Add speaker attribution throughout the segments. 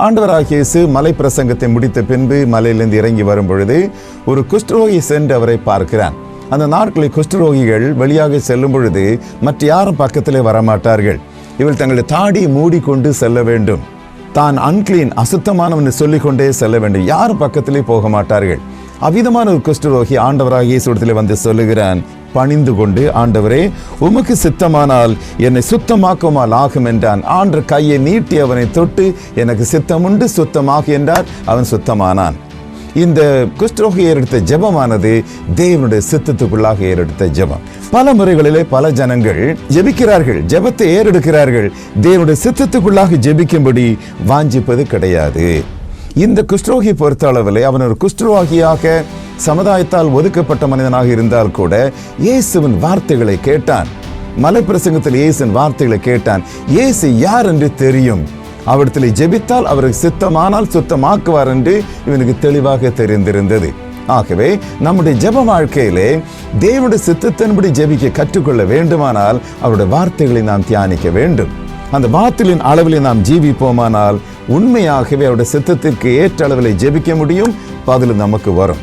Speaker 1: ஆண்டவராகிய இயேசு மலை பிரசங்கத்தை முடித்த பின்பு மலையிலிருந்து இறங்கி வரும் பொழுது ஒரு குஷ்டரோகி சென்று அவரை பார்க்கிறான். அந்த நாட்களில் குஷ்டரோகிகள் வழியாக செல்லும் பொழுது மற்ற யாரும் பக்கத்திலே வரமாட்டார்கள். இவள் தங்களுடைய தாடியை மூடிக்கொண்டு செல்ல வேண்டும். தான் அன்கிளீன், அசுத்தமானவன் சொல்லிக்கொண்டே செல்ல வேண்டும். யாரும் பக்கத்திலே போக மாட்டார்கள். அவ்விதமான ஒரு குஷ்டரோகி ஆண்டவராகிய இயேசுவிடத்திலே வந்து சொல்லுகிறான், பணிந்து கொண்டு, ஆண்டவரே, உமக்கு சித்தமானால் என்னை சுத்தமாக்குமால் ஆகும் என்றான். ஆண்டவர் கையை நீட்டி அவனை தொட்டு, எனக்கு சித்தமுண்டு, சுத்தமாக என்றார். அவன் சுத்தமானான். இந்த குஷ்டரோகி ஏறெடுத்த ஜெபமானது தேவனுடைய சித்தத்துக்குள்ளாக ஏறெடுத்த ஜெபம். பல முறைகளிலே பல ஜனங்கள் ஜெபிக்கிறார்கள், ஜெபத்தை ஏறெடுக்கிறார்கள். தேவனுடைய சித்தத்துக்குள்ளாக ஜெபிக்கும்படி வாஞ்சிப்பது கிடையாது. இந்த குஷ்டரோகி பொறுத்த அளவிலே அவன் ஒரு குஷ்டரோகியாக சமுதாயத்தால் ஒதுக்கப்பட்ட மனிதனாக இருந்தால் கூட இயேசுவின் வார்த்தைகளை கேட்டான். மலை பிரசங்கத்தில் இயேசுவின் வார்த்தைகளை கேட்டான். இயேசு யார் என்று தெரியும். அவரிடத்தில் ஜெபித்தால் அவருக்கு சித்தமானால் சுத்தமாக்குவார் என்று இவனுக்கு தெளிவாக தெரிந்திருந்தது. ஆகவே நம்முடைய ஜெப வாழ்க்கையிலே தேவனுடைய சித்தத்தின்படி ஜெபிக்க கற்றுக்கொள்ள வேண்டுமானால் அவருடைய வார்த்தைகளை நாம் தியானிக்க வேண்டும். அந்த வார்த்தைகளின் அளவிலே நாம் ஜீவிப்போமானால் உண்மையாகவே அவருடைய சித்தத்திற்கு ஏற்ற அளவில் ஜெபிக்க முடியும். பதில் நமக்கு வரும்.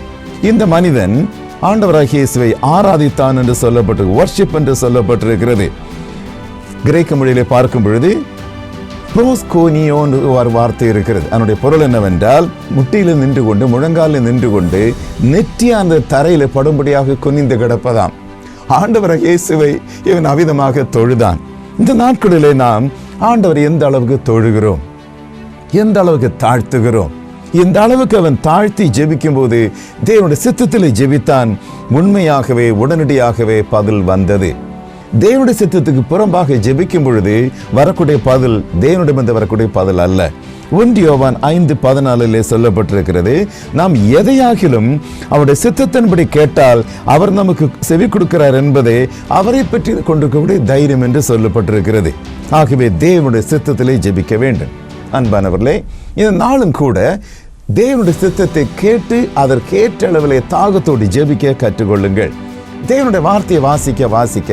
Speaker 1: இந்த மனிதன் ஆண்டவராகிய இயேசுவை ஆராதித்தான் என்று சொல்லப்பட்டு, வர்ஷிப் என்று சொல்லப்பட்டிருக்கிறது. கிரேக்க மொழியிலே பார்க்கும் பொழுது ப்ரோஸ்கோனியோன்னு ஒரு வார்த்தை இருக்கிறது. அதனுடைய பொருள் என்னவென்றால், முட்டியில் நின்று கொண்டு, முழங்காலில் நின்று கொண்டு, நெற்றி அந்த தரையில படும்படியாக குனிந்து கிடப்பதாம். ஆண்டவராகிய இயேசுவை இவன் அவிதமாக தொழுதான். இந்த நாட்களிலே நாம் ஆண்டவர் எந்த அளவுக்கு தொழுகிறோம், எந்த அளவுக்கு தாழ்த்துகிறோம், இந்த அளவுக்கு அவன் தாழ்த்தி ஜெபிக்கும் போது தேவனுடைய சித்தத்தில் ஜெபித்தான். உண்மையாகவே உடனடியாகவே பதில் வந்தது. தேவனுடைய சித்தத்துக்கு புறம்பாக ஜெபிக்கும் பொழுது வரக்கூடிய பதில் தேவனிடமிருந்து வரக்கூடிய பதில் அல்ல. 1 யோவான் 5:14 சொல்லப்பட்டிருக்கிறது, நாம் எதையாகிலும் அவருடைய சித்தத்தின்படி கேட்டால் அவர் நமக்கு செவி கொடுக்கிறார் என்பதே அவரை பற்றி கொண்டிருக்கக்கூடிய தைரியம் என்று சொல்லப்பட்டிருக்கிறது. ஆகவே தேவனுடைய சித்தத்திலே ஜெபிக்க வேண்டும். அன்பானவர்களே, இந்த நாளும் கூட தேவனுடைய சித்தத்தை கேட்டு அதற்கேற்ற அளவிலே தாகத்தோடு ஜெபிக்க கற்றுக்கொள்ளுங்கள். தேவனுடைய வார்த்தையை வாசிக்க வாசிக்க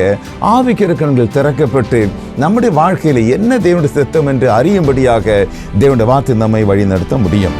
Speaker 1: ஆவிக்கிற கண்கள் திறக்கப்பட்டு நம்முடைய வாழ்க்கையில என்ன தேவனுடைய சித்தம் என்று அறியும்படியாக தேவனுடைய வார்த்தை நம்மை வழி நடத்த முடியும்.